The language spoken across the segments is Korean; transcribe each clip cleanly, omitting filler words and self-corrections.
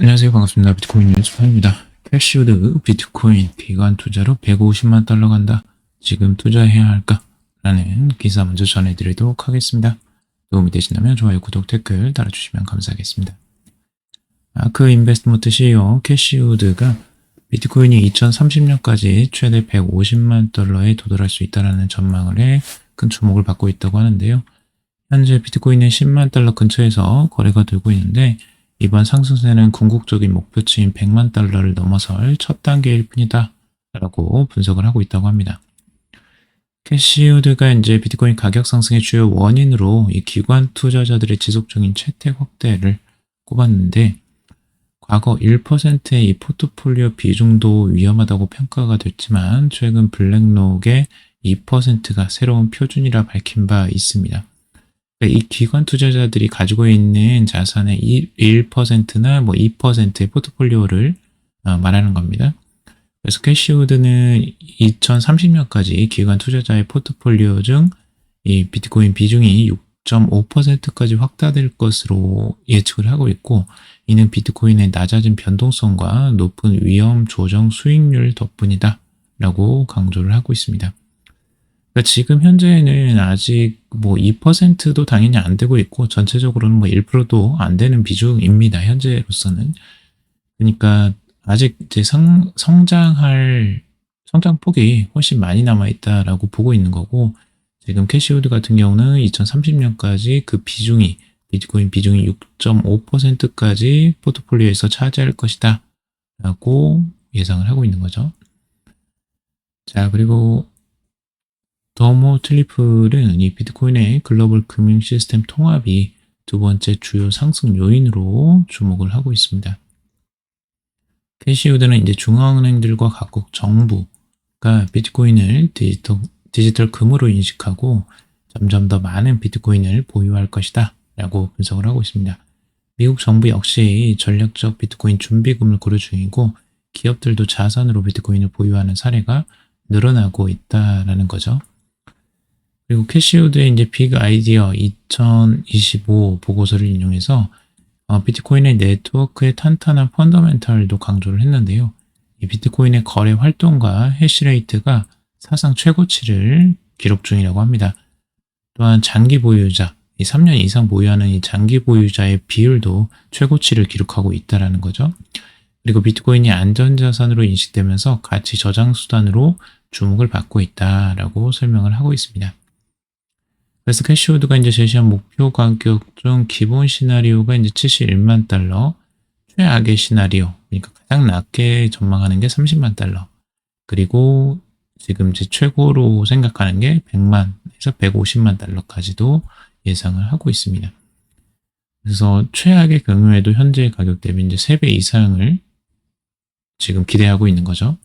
안녕하세요. 반갑습니다. 비트코인 뉴스파입니다. 캐시우드 비트코인 기관 투자로 150만 달러 간다. 지금 투자해야 할까? 라는 기사 먼저 전해드리도록 하겠습니다. 도움이 되신다면 좋아요, 구독, 댓글 달아주시면 감사하겠습니다. 아크 인베스트먼트 CEO 캐시우드가 비트코인이 2030년까지 최대 150만 달러에 도달할 수 있다는 전망을 해 큰 주목을 받고 있다고 하는데요. 현재 비트코인은 10만 달러 근처에서 거래가 되고 있는데 이번 상승세는 궁극적인 목표치인 100만 달러를 넘어설 첫 단계일 뿐이다 라고 분석을 하고 있다고 합니다. 캐시우드가 이제 비트코인 가격 상승의 주요 원인으로 이 기관 투자자들의 지속적인 채택 확대를 꼽았는데 과거 1%의 이 포트폴리오 비중도 위험하다고 평가가 됐지만 최근 블랙록의 2%가 새로운 표준이라 밝힌 바 있습니다. 이 기관 투자자들이 가지고 있는 자산의 1%나 2%의 포트폴리오를 말하는 겁니다. 그래서 캐시우드는 2030년까지 기관 투자자의 포트폴리오 중 이 비트코인 비중이 6.5%까지 확대될 것으로 예측을 하고 있고, 이는 비트코인의 낮아진 변동성과 높은 위험 조정 수익률 덕분이다 라고 강조를 하고 있습니다. 그러니까 지금 현재는 아직 2%도 당연히 안 되고 있고 전체적으로는 1%도 안 되는 비중입니다. 현재로서는. 그러니까 아직 이제 성장 폭이 훨씬 많이 남아 있다라고 보고 있는 거고, 지금 캐시우드 같은 경우는 2030년까지 그 비중이 비트코인 비중이 6.5%까지 포트폴리오에서 차지할 것이다 라고 예상을 하고 있는 거죠. 자, 그리고 더모 트리플은 이 비트코인의 글로벌 금융 시스템 통합이 두 번째 주요 상승 요인으로 주목을 하고 있습니다. 캐시우드는 이제 중앙은행들과 각국 정부가 비트코인을 디지털 금으로 인식하고 점점 더 많은 비트코인을 보유할 것이다 라고 분석을 하고 있습니다. 미국 정부 역시 전략적 비트코인 준비금을 고려 중이고 기업들도 자산으로 비트코인을 보유하는 사례가 늘어나고 있다라는 거죠. 그리고 캐시우드의 이제 빅 아이디어 2025 보고서를 인용해서 비트코인의 네트워크의 탄탄한 펀더멘털도 강조를 했는데요. 이 비트코인의 거래 활동과 해시레이트가 사상 최고치를 기록 중이라고 합니다. 또한 장기 보유자, 이 3년 이상 보유하는 이 장기 보유자의 비율도 최고치를 기록하고 있다는 거죠. 그리고 비트코인이 안전자산으로 인식되면서 가치 저장 수단으로 주목을 받고 있다라고 설명을 하고 있습니다. 그래서 캐시우드가 이제 제시한 목표 가격 중 기본 시나리오가 이제 71만 달러, 최악의 시나리오, 그러니까 가장 낮게 전망하는 게 30만 달러, 그리고 지금 이제 최고로 생각하는 게 100만에서 150만 달러까지도 예상을 하고 있습니다. 그래서 최악의 경우에도 현재 가격 대비 이제 3배 이상을 지금 기대하고 있는 거죠.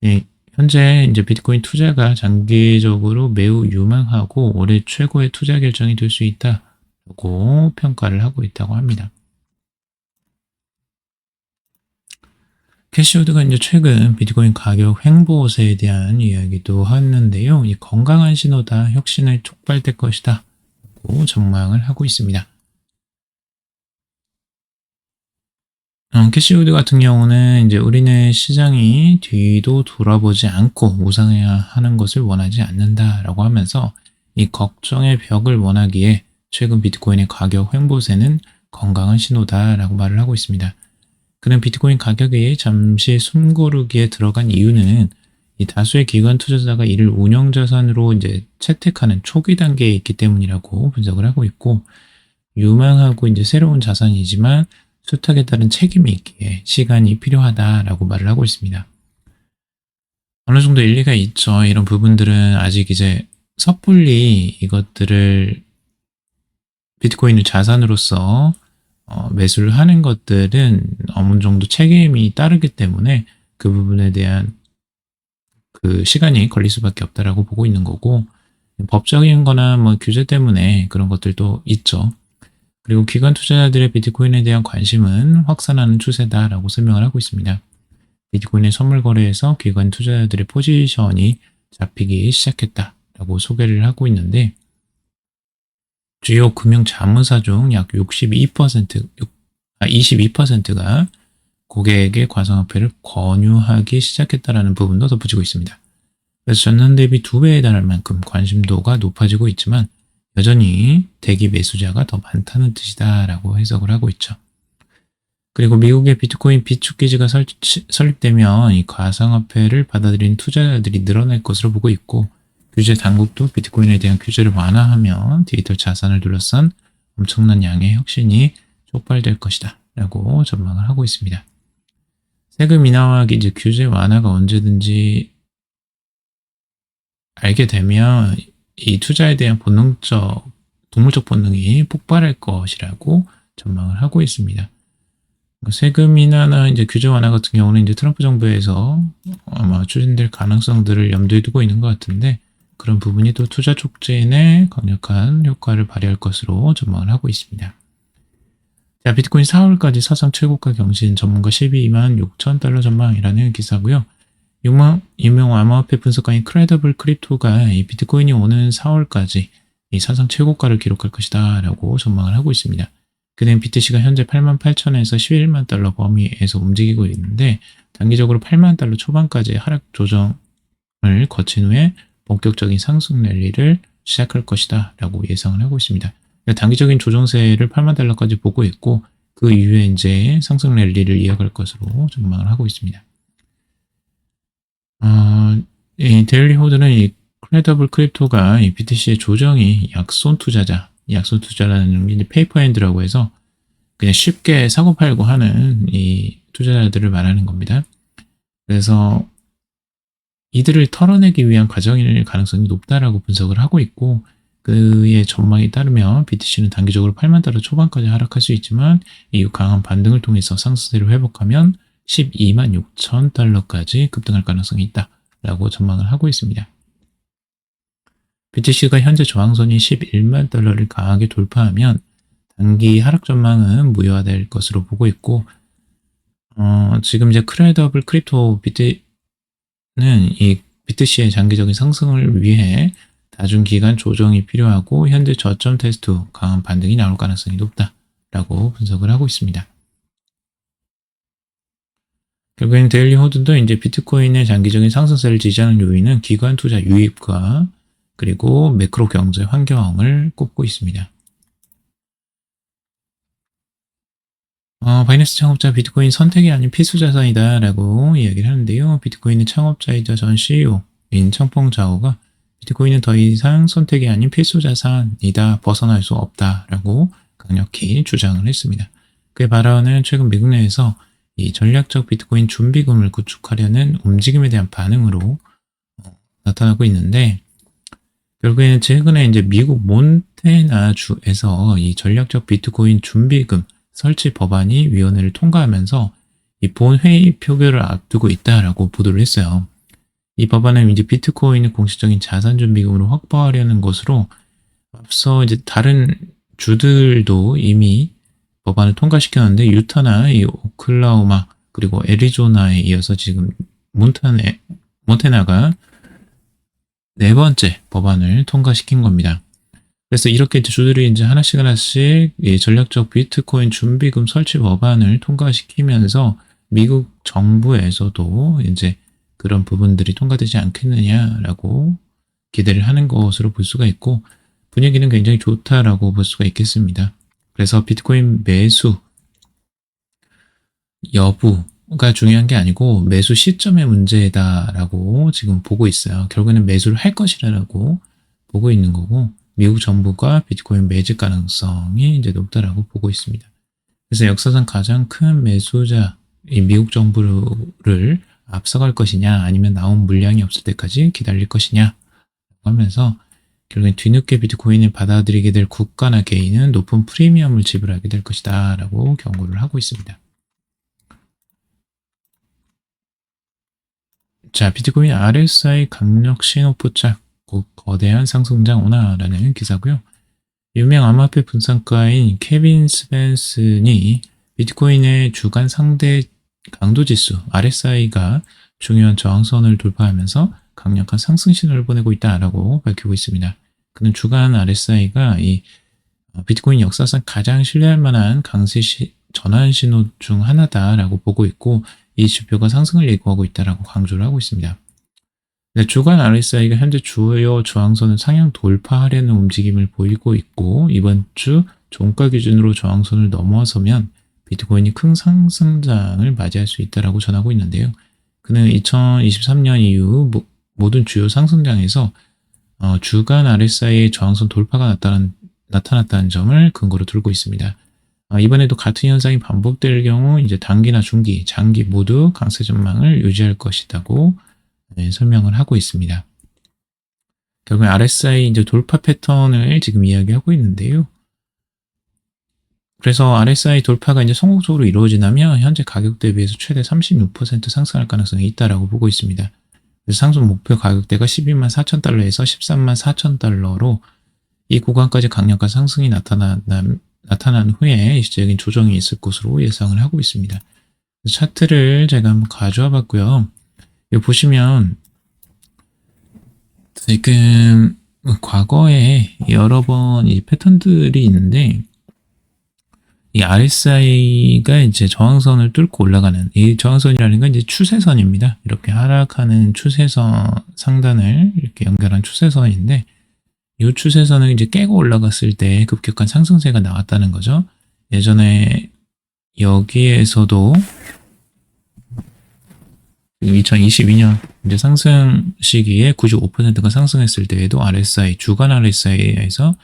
예, 현재 이제 비트코인 투자가 장기적으로 매우 유망하고 올해 최고의 투자 결정이 될 수 있다고 평가를 하고 있다고 합니다. 캐시우드가 이제 최근 비트코인 가격 횡보세에 대한 이야기도 했는데요. 이 건강한 신호다, 혁신을 촉발될 것이다 라고 전망을 하고 있습니다. 캐시우드 같은 경우는 이제 우리는 시장이 뒤도 돌아보지 않고 우상해야 하는 것을 원하지 않는다라고 하면서 이 걱정의 벽을 원하기에 최근 비트코인의 가격 횡보세는 건강한 신호다라고 말을 하고 있습니다. 그는 비트코인 가격이 잠시 숨고르기에 들어간 이유는 이 다수의 기관 투자자가 이를 운영 자산으로 이제 채택하는 초기 단계에 있기 때문이라고 분석을 하고 있고, 유망하고 이제 새로운 자산이지만 수탁에 따른 책임이 있기에 시간이 필요하다라고 말을 하고 있습니다. 어느 정도 일리가 있죠. 이런 부분들은 아직 이제 섣불리 이것들을 비트코인을 자산으로서 매수를 하는 것들은 어느 정도 책임이 따르기 때문에 그 부분에 대한 그 시간이 걸릴 수밖에 없다라고 보고 있는 거고, 법적인 거나 규제 때문에 그런 것들도 있죠. 그리고 기관 투자자들의 비트코인에 대한 관심은 확산하는 추세다라고 설명을 하고 있습니다. 비트코인의 선물 거래에서 기관 투자자들의 포지션이 잡히기 시작했다라고 소개를 하고 있는데, 주요 금융 자문사 중 약 62%, 22%가 고객에게 가상화폐를 권유하기 시작했다라는 부분도 덧붙이고 있습니다. 그래서 전년 대비 2배에 달할 만큼 관심도가 높아지고 있지만 여전히 대기 매수자가 더 많다는 뜻이다라고 해석을 하고 있죠. 그리고 미국의 비트코인 비축 기지가 설립되면 이 가상화폐를 받아들이는 투자자들이 늘어날 것으로 보고 있고, 규제 당국도 비트코인에 대한 규제를 완화하면 디지털 자산을 둘러싼 엄청난 양의 혁신이 촉발될 것이다 라고 전망을 하고 있습니다. 세금 인하와 이제 규제 완화가 언제든지 알게 되면 이 투자에 대한 동물적 본능이 폭발할 것이라고 전망을 하고 있습니다. 세금 인하나 이제 규제 완화 같은 경우는 이제 트럼프 정부에서 아마 추진될 가능성들을 염두에 두고 있는 것 같은데, 그런 부분이 또 투자 촉진에 강력한 효과를 발휘할 것으로 전망을 하고 있습니다. 자, 비트코인 4월까지 사상 최고가 경신, 전문가 12만 6천 달러 전망이라는 기사고요. 유명 암호화폐 분석가인 크레더블 크립토가 이 비트코인이 오는 4월까지 이 사상 최고가를 기록할 것이다 라고 전망을 하고 있습니다. 그는 BTC가 현재 8만 8천에서 11만 달러 범위에서 움직이고 있는데, 단기적으로 8만 달러 초반까지 하락 조정을 거친 후에 본격적인 상승 랠리를 시작할 것이다 라고 예상을 하고 있습니다. 단기적인 조정세를 8만 달러까지 보고 있고, 그 이후에 이제 상승 랠리를 이어갈 것으로 전망을 하고 있습니다. 이 데일리 호드는 이 크레더블 크립토가 이 BTC의 조정이 약손 투자라는 게 페이퍼핸드라고 해서 그냥 쉽게 사고 팔고 하는 이 투자자들을 말하는 겁니다. 그래서 이들을 털어내기 위한 과정일 가능성이 높다라고 분석을 하고 있고, 그의 전망에 따르면 BTC는 단기적으로 8만 달러 초반까지 하락할 수 있지만 이후 강한 반등을 통해서 상승세를 회복하면 12만 6천 달러까지 급등할 가능성이 있다라고 전망을 하고 있습니다. BTC가 현재 저항선인 11만 달러를 강하게 돌파하면 단기 하락 전망은 무효화될 것으로 보고 있고, 지금 이제 크레더블 크립토 비트는 이 BTC의 장기적인 상승을 위해 다중기간 조정이 필요하고, 현재 저점 테스트 후 강한 반등이 나올 가능성이 높다라고 분석을 하고 있습니다. 결국엔 데일리 호드도 이제 비트코인의 장기적인 상승세를 지지하는 요인은 기관 투자 유입과 그리고 매크로 경제 환경을 꼽고 있습니다. 바이낸스 창업자 비트코인 선택이 아닌 필수 자산이다 라고 이야기를 하는데요. 비트코인의 창업자이자 전 CEO인 청펑 자오가 비트코인은 더 이상 선택이 아닌 필수 자산이다, 벗어날 수 없다 라고 강력히 주장을 했습니다. 그의 발언은 최근 미국 내에서 이 전략적 비트코인 준비금을 구축하려는 움직임에 대한 반응으로 나타나고 있는데, 결국에는 최근에 이제 미국 몬태나주에서 이 전략적 비트코인 준비금 설치 법안이 위원회를 통과하면서 이 본회의 표결을 앞두고 있다라고 보도를 했어요. 이 법안은 이제 비트코인을 공식적인 자산 준비금으로 확보하려는 것으로, 앞서 이제 다른 주들도 이미 법안을 통과시켰는데 유타나 이 오클라호마 그리고 애리조나에 이어서 지금 몬태나가 네 번째 법안을 통과시킨 겁니다. 그래서 이렇게 주들이 이제 하나씩 이 전략적 비트코인 준비금 설치 법안을 통과시키면서 미국 정부에서도 이제 그런 부분들이 통과되지 않겠느냐라고 기대를 하는 것으로 볼 수가 있고, 분위기는 굉장히 좋다라고 볼 수가 있겠습니다. 그래서 비트코인 매수 여부가 중요한 게 아니고 매수 시점의 문제다라고 지금 보고 있어요. 결국에는 매수를 할 것이라고 보고 있는 거고, 미국 정부가 비트코인 매집 가능성이 이제 높다라고 보고 있습니다. 그래서 역사상 가장 큰 매수자 이 미국 정부를 앞서갈 것이냐, 아니면 나온 물량이 없을 때까지 기다릴 것이냐 하면서 결국엔 뒤늦게 비트코인을 받아들이게 될 국가나 개인은 높은 프리미엄을 지불하게 될 것이다 라고 경고를 하고 있습니다. 자, 비트코인 RSI 강력 신호 포착, 거대한 상승장 오나라는 기사고요. 유명 암호화폐 분석가인 케빈 스펜슨이 비트코인의 주간 상대 강도 지수 RSI가 중요한 저항선을 돌파하면서 강력한 상승 신호를 보내고 있다라고 밝히고 있습니다. 그는 주간 RSI가 이 비트코인 역사상 가장 신뢰할 만한 전환 신호 중 하나다라고 보고 있고 이 지표가 상승을 예고하고 있다라고 강조를 하고 있습니다. 네, 주간 RSI가 현재 주요 저항선을 상향 돌파하려는 움직임을 보이고 있고 이번 주 종가 기준으로 저항선을 넘어서면 비트코인이 큰 상승장을 맞이할 수 있다라고 전하고 있는데요. 그는 2023년 이후 모든 주요 상승장에서 주간 RSI의 저항선 돌파가 나타났다는 점을 근거로 들고 있습니다. 이번에도 같은 현상이 반복될 경우 이제 단기나 중기, 장기 모두 강세 전망을 유지할 것이라고 설명을 하고 있습니다. 결국 RSI 이제 돌파 패턴을 지금 이야기하고 있는데요. 그래서 RSI 돌파가 이제 성공적으로 이루어지면 현재 가격 대비해서 최대 36% 상승할 가능성이 있다라고 보고 있습니다. 그래서 상승 목표 가격대가 12만 4천 달러에서 13만 4천 달러로 이 구간까지 강력한 상승이 나타난 후에 일시적인 조정이 있을 것으로 예상을 하고 있습니다. 차트를 제가 한번 가져와 봤고요. 여기 보시면 지금 과거에 여러 번 이 패턴들이 있는데 이 RSI가 이제 저항선을 뚫고 올라가는 이 저항선이라는 건 이제 추세선입니다. 이렇게 하락하는 추세선 상단을 이렇게 연결한 추세선인데 이 추세선을 이제 깨고 올라갔을 때 급격한 상승세가 나왔다는 거죠. 예전에 여기에서도 2022년 이제 상승 시기에 95%가 상승했을 때에도 RSI, 주간 RSI에서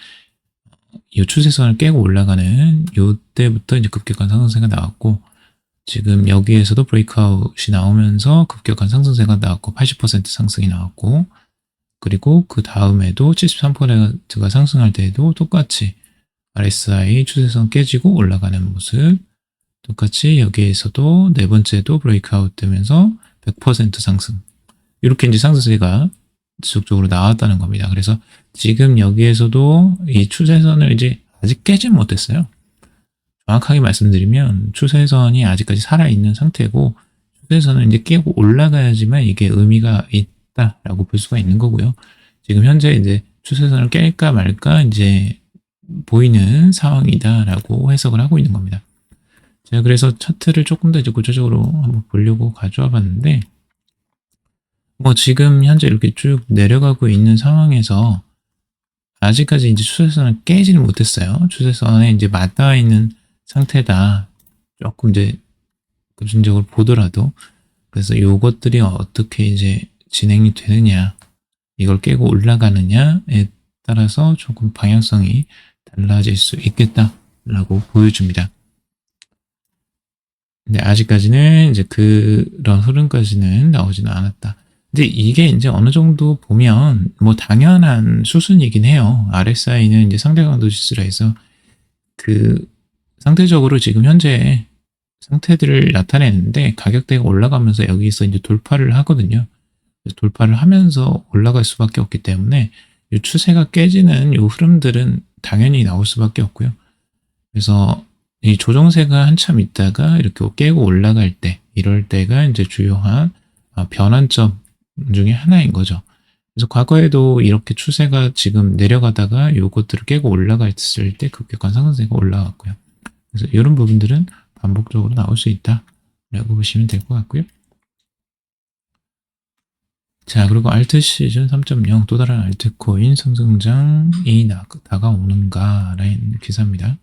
이 추세선을 깨고 올라가는 이때부터 이제 급격한 상승세가 나왔고 지금 여기에서도 브레이크아웃이 나오면서 급격한 상승세가 나왔고 80% 상승이 나왔고 그리고 그 다음에도 73%가 상승할 때에도 똑같이 RSI 추세선 깨지고 올라가는 모습 똑같이 여기에서도 네 번째도 브레이크아웃 되면서 100% 상승 이렇게 이제 상승세가 지속적으로 나왔다는 겁니다. 그래서 지금 여기에서도 이 추세선을 이제 아직 깨지 못했어요. 정확하게 말씀드리면 추세선이 아직까지 살아있는 상태고 추세선을 이제 깨고 올라가야지만 이게 의미가 있다라고 볼 수가 있는 거고요. 지금 현재 이제 추세선을 깰까 말까 이제 보이는 상황이다라고 해석을 하고 있는 겁니다. 제가 그래서 차트를 조금 더 이제 구체적으로 한번 보려고 가져와 봤는데 지금 현재 이렇게 쭉 내려가고 있는 상황에서 아직까지 이제 추세선을 깨지는 못했어요. 추세선에 이제 맞닿아 있는 상태다. 조금 이제 금전적으로 보더라도 그래서 요것들이 어떻게 이제 진행이 되느냐 이걸 깨고 올라가느냐에 따라서 조금 방향성이 달라질 수 있겠다라고 보여줍니다. 근데 아직까지는 이제 그런 흐름까지는 나오지는 않았다. 근데 이게 이제 어느 정도 보면 당연한 수순이긴 해요. RSI는 이제 상대 강도 지수라 해서 상대적으로 지금 현재 상태들을 나타내는데 가격대가 올라가면서 여기서 이제 돌파를 하거든요. 돌파를 하면서 올라갈 수밖에 없기 때문에 이 추세가 깨지는 이 흐름들은 당연히 나올 수밖에 없고요. 그래서 이 조정세가 한참 있다가 이렇게 깨고 올라갈 때 이럴 때가 이제 주요한 변환점 중에 하나인 거죠. 그래서 과거에도 이렇게 추세가 지금 내려가다가 요것들을 깨고 올라갔을 때 급격한 상승세가 올라왔고요. 그래서 이런 부분들은 반복적으로 나올 수 있다라고 보시면 될 것 같고요. 자, 그리고 알트 시즌 3.0 또 다른 알트코인 상승장이 다가오는가라는 기사입니다.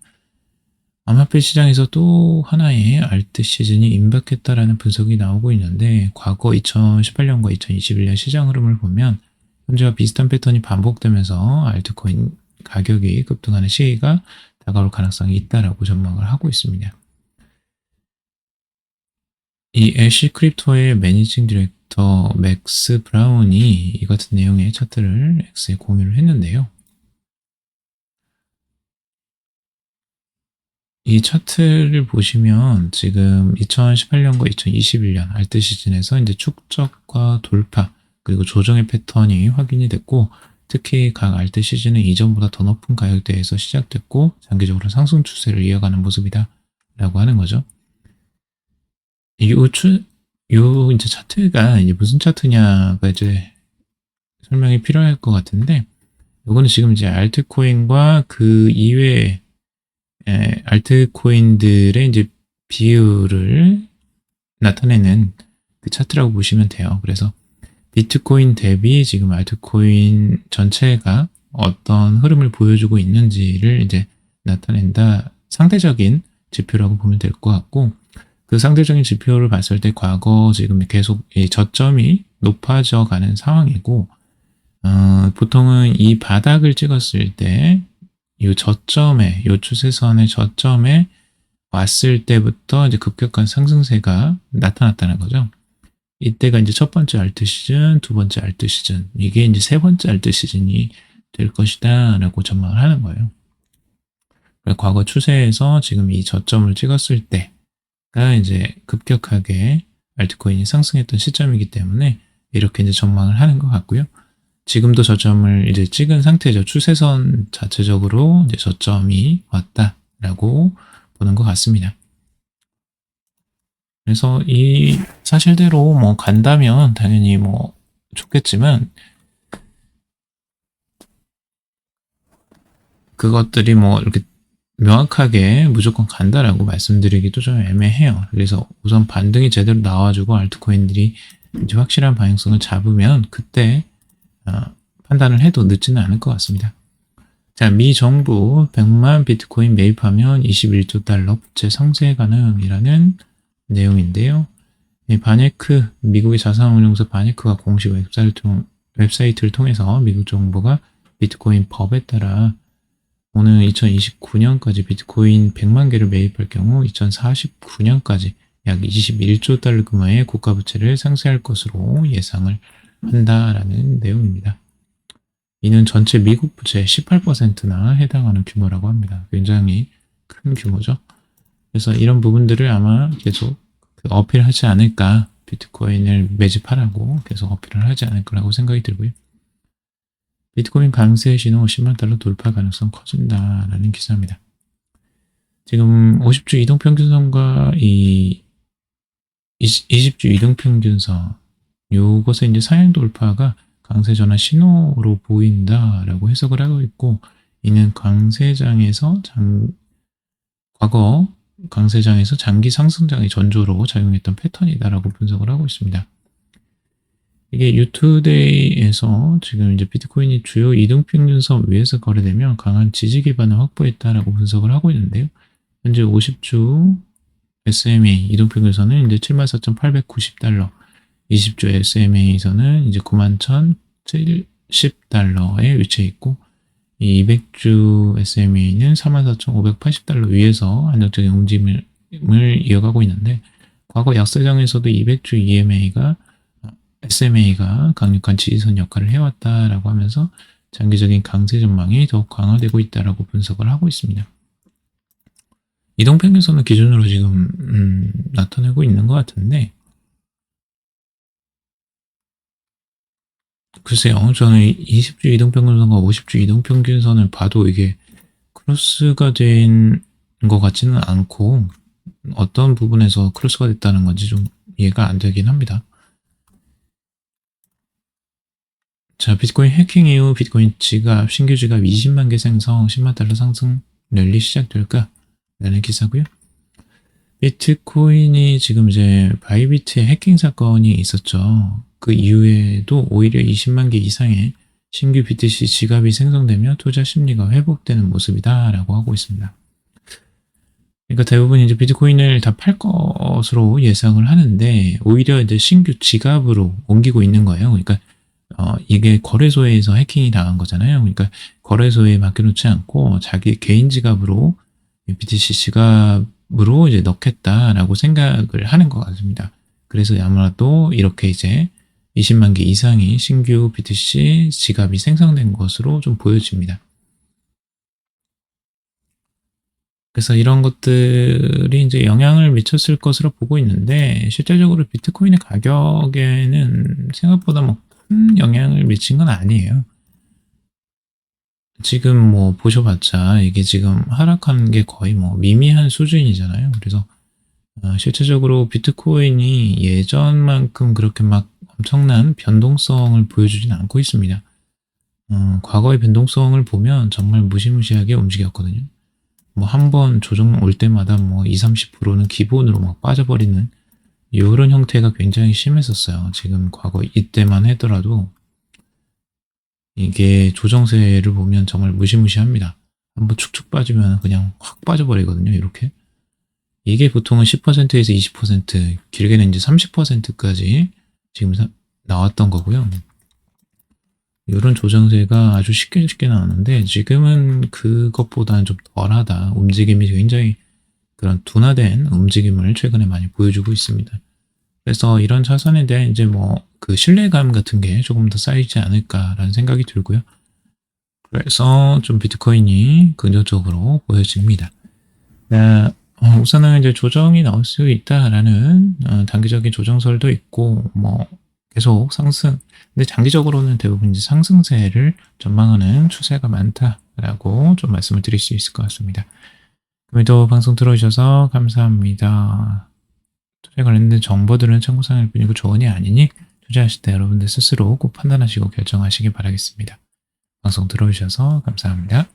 암호화폐 시장에서 또 하나의 알트 시즌이 임박했다라는 분석이 나오고 있는데 과거 2018년과 2021년 시장 흐름을 보면 현재와 비슷한 패턴이 반복되면서 알트코인 가격이 급등하는 시기가 다가올 가능성이 있다라고 전망을 하고 있습니다. 이 애쉬 크립토의 매니징 디렉터 맥스 브라운이 이 같은 내용의 차트를 X에 공유를 했는데요. 이 차트를 보시면 지금 2018년과 2021년 알트 시즌에서 이제 축적과 돌파 그리고 조정의 패턴이 확인이 됐고 특히 각 알트 시즌은 이전보다 더 높은 가격대에서 시작됐고 장기적으로 상승 추세를 이어가는 모습이다 라고 하는 거죠. 요 이제 차트가 이제 무슨 차트냐가 이제 설명이 필요할 것 같은데 요거는 지금 이제 알트코인과 그 이외에 알트코인들의 이제 비율을 나타내는 그 차트라고 보시면 돼요. 그래서 비트코인 대비 지금 알트코인 전체가 어떤 흐름을 보여주고 있는지를 이제 나타낸다 상대적인 지표라고 보면 될 것 같고, 그 상대적인 지표를 봤을 때 과거 지금 계속 이 저점이 높아져 가는 상황이고, 보통은 이 바닥을 찍었을 때 이 저점에, 이 추세선의 저점에 왔을 때부터 이제 급격한 상승세가 나타났다는 거죠. 이때가 이제 첫 번째 알트 시즌, 두 번째 알트 시즌, 이게 이제 세 번째 알트 시즌이 될 것이다 라고 전망을 하는 거예요. 과거 추세에서 지금 이 저점을 찍었을 때가 이제 급격하게 알트코인이 상승했던 시점이기 때문에 이렇게 이제 전망을 하는 것 같고요. 지금도 저점을 이제 찍은 상태죠. 추세선 자체적으로 이제 저점이 왔다라고 보는 것 같습니다. 그래서 이 사실대로 뭐 간다면 당연히 뭐 좋겠지만, 그것들이 뭐 이렇게 명확하게 무조건 간다라고 말씀드리기도 좀 애매해요. 그래서 우선 반등이 제대로 나와주고 알트코인들이 이제 확실한 방향성을 잡으면 그때 판단을 해도 늦지는 않을 것 같습니다. 자, 미 정부 100만 비트코인 매입하면 21조 달러 부채 상쇄 가능이라는 내용인데요. 바네크, 미국의 자산운용사 바네크가 공식 웹사이트를 통해서 미국 정부가 비트코인 법에 따라 오는 2029년까지 비트코인 100만 개를 매입할 경우 2049년까지 약 21조 달러 규모의 국가 부채를 상쇄할 것으로 예상을 한다라는 내용입니다. 이는 전체 미국 부채의 18%나 해당하는 규모라고 합니다. 굉장히 큰 규모죠. 그래서 이런 부분들을 아마 계속 어필하지 않을까, 비트코인을 매집하라고 계속 어필을 하지 않을 거라고 생각이 들고요. 비트코인 강세 신호 10만 달러 돌파 가능성 커진다라는 기사입니다. 지금 50주 이동평균선과 이 20주 이동평균선, 요것의 이제 상향 돌파가 강세 전환 신호로 보인다라고 해석을 하고 있고, 이는 강세장에서 과거 강세장에서 장기 상승장의 전조로 작용했던 패턴이다라고 분석을 하고 있습니다. 이게 유투데이에서 지금 이제 비트코인이 주요 이동평균선 위에서 거래되면 강한 지지 기반을 확보했다라고 분석을 하고 있는데요. 현재 50주 SMA 이동평균선은 이제 74,890달러, 20주 SMA에서는 이제 91,070달러에 위치해 있고, 이 200주 SMA는 44,580달러 위에서 안정적인 움직임을 이어가고 있는데, 과거 약세장에서도 200주 SMA가 강력한 지지선 역할을 해왔다라고 하면서 장기적인 강세 전망이 더욱 강화되고 있다라고 분석을 하고 있습니다. 이동평균선을 기준으로 지금 나타내고 있는 것 같은데, 글쎄요, 저는 20주 이동평균선과 50주 이동평균선을 봐도 이게 크로스가 된 것 같지는 않고, 어떤 부분에서 크로스가 됐다는 건지 좀 이해가 안 되긴 합니다. 자, 비트코인 해킹 이후 비트코인 지갑, 신규 지갑 20만 개 생성, 10만 달러 상승 랠리 시작될까? 라는 기사고요. 비트코인이 지금 이제 바이비트의 해킹 사건이 있었죠. 그 이후에도 오히려 20만 개 이상의 신규 BTC 지갑이 생성되며 투자 심리가 회복되는 모습이다라고 하고 있습니다. 그러니까 대부분 이제 비트코인을 다 팔 것으로 예상을 하는데, 오히려 이제 신규 지갑으로 옮기고 있는 거예요. 그러니까 이게 거래소에서 해킹이 당한 거잖아요. 그러니까 거래소에 맡겨놓지 않고 자기 개인 지갑으로, BTC 지갑으로 이제 넣겠다라고 생각을 하는 것 같습니다. 그래서 아마도 이렇게 이제 20만 개 이상의 신규 BTC 지갑이 생성된 것으로 좀 보여집니다. 그래서 이런 것들이 이제 영향을 미쳤을 것으로 보고 있는데, 실제적으로 비트코인의 가격에는 생각보다 뭐 큰 영향을 미친 건 아니에요. 지금 뭐 보셔봤자 이게 지금 하락하는 게 거의 뭐 미미한 수준이잖아요. 그래서 실제적으로 비트코인이 예전만큼 그렇게 막 엄청난 변동성을 보여주지는 않고 있습니다. 과거의 변동성을 보면 정말 무시무시하게 움직였거든요. 뭐 한 번 조정 올 때마다 뭐 20-30%는 기본으로 막 빠져버리는 이런 형태가 굉장히 심했었어요. 지금 과거 이때만 하더라도 이게 조정세를 보면 정말 무시무시합니다. 한번 축축 빠지면 그냥 확 빠져버리거든요. 이렇게. 이게 보통은 10%에서 20%, 길게는 이제 30%까지 지금 나왔던 거고요. 이런 조정세가 아주 쉽게 나왔는데 지금은 그것보다는 좀 덜하다. 움직임이 굉장히 그런 둔화된 움직임을 최근에 많이 보여주고 있습니다. 그래서 이런 차선에 대한 이제 뭐 그 신뢰감 같은 게 조금 더 쌓이지 않을까라는 생각이 들고요. 그래서 좀 비트코인이 긍정적으로 보여집니다. 우선은 이제 조정이 나올 수 있다라는 단기적인 조정설도 있고 뭐 계속 상승. 근데 장기적으로는 대부분 이제 상승세를 전망하는 추세가 많다라고 좀 말씀을 드릴 수 있을 것 같습니다. 오늘도 방송 들어주셔서 감사합니다. 투자에 관련된 정보들은 참고사항일 뿐이고 조언이 아니니 투자하실 때 여러분들 스스로 꼭 판단하시고 결정하시기 바라겠습니다. 방송 들어주셔서 감사합니다.